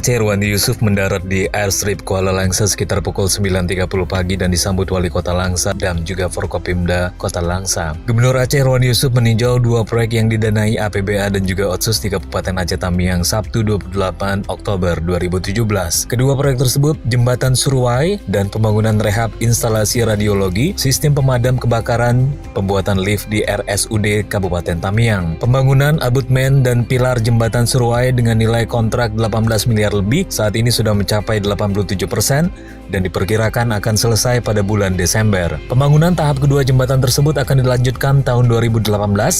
Aceh Irwandi Yusuf mendarat di Airstrip Kuala Langsa sekitar pukul 9.30 pagi dan disambut Wali Kota Langsa dan juga Forkopimda Kota Langsa. Gubernur Aceh Irwandi Yusuf meninjau dua proyek yang didanai APBA dan juga Otsus di Kabupaten Aceh Tamiang Sabtu 28 Oktober 2017. Kedua proyek tersebut Jembatan Suruwai dan pembangunan rehab instalasi radiologi, sistem pemadam kebakaran, pembuatan lift di RSUD Kabupaten Tamiang. Pembangunan abutmen dan pilar Jembatan Suruwai dengan nilai kontrak 18 miliar lebih saat ini sudah mencapai 87% dan diperkirakan akan selesai pada bulan Desember. Pembangunan tahap kedua jembatan tersebut akan dilanjutkan tahun 2018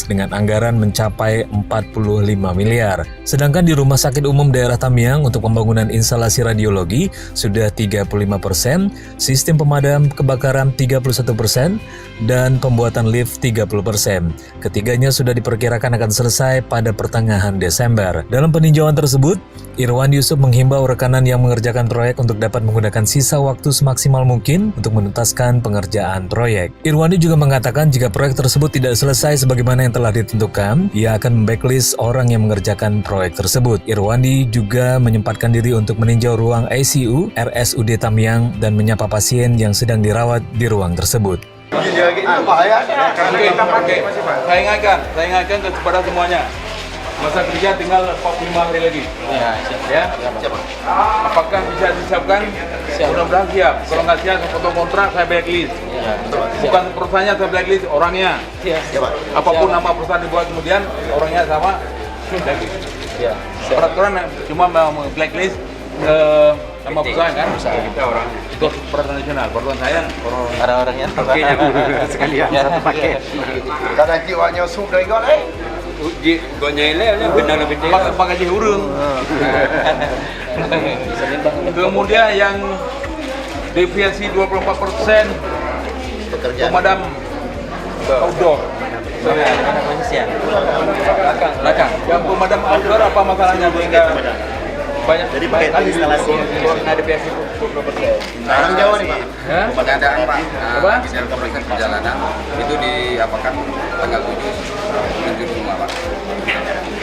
dengan anggaran mencapai 45 miliar. Sedangkan di Rumah Sakit Umum Daerah Tamiang untuk pembangunan instalasi radiologi sudah 35%, sistem pemadam kebakaran 31%, dan pembuatan lift 30%. Ketiganya sudah diperkirakan akan selesai pada pertengahan Desember. Dalam peninjauan tersebut, Irwandi Yusuf menghimbau rekanan yang mengerjakan proyek untuk dapat menggunakan sisa waktu semaksimal mungkin untuk menuntaskan pengerjaan proyek. Irwandi juga mengatakan jika proyek tersebut tidak selesai sebagaimana yang telah ditentukan, ia akan memblacklist orang yang mengerjakan proyek tersebut. Irwandi juga menyempatkan diri untuk meninjau ruang ICU RSUD Tamiang dan menyapa pasien yang sedang dirawat di ruang tersebut. Saya ingatkan kepada semuanya. Masa kerja tinggal 45 hari lagi. Ya. Apakah bisa disiapkan? Mudah-mudahan siap. Kalau nggak siap, foto kontrak saya blacklist. Bukan perusahaannya saya blacklist, orangnya. Apapun nama perusahaan dibuat kemudian orangnya sama blacklist. Peraturan cuma mau blacklist nama perusahaan kan? Kita orang. Itu peraturan nasional. Peraturan saya Orang-orangnya sekalian satu paket. Kadang jiwanya sudah ikut benar lebih pakai urung. Kemudian yang deviasi 24% pemadam outdoor. Belakang. Yang pemadam outdoor apa masalahnya sehingga banyak Jadi pakai instalasi ada deviasi 20%. Orang Jawa nih Pak. Pengadaan Pak, Apa? bisa pemeriksaan perjalanan itu diapakan tanggal 7 menuju rumah Pak.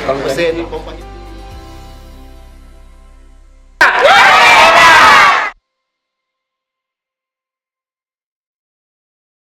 Kalau mesin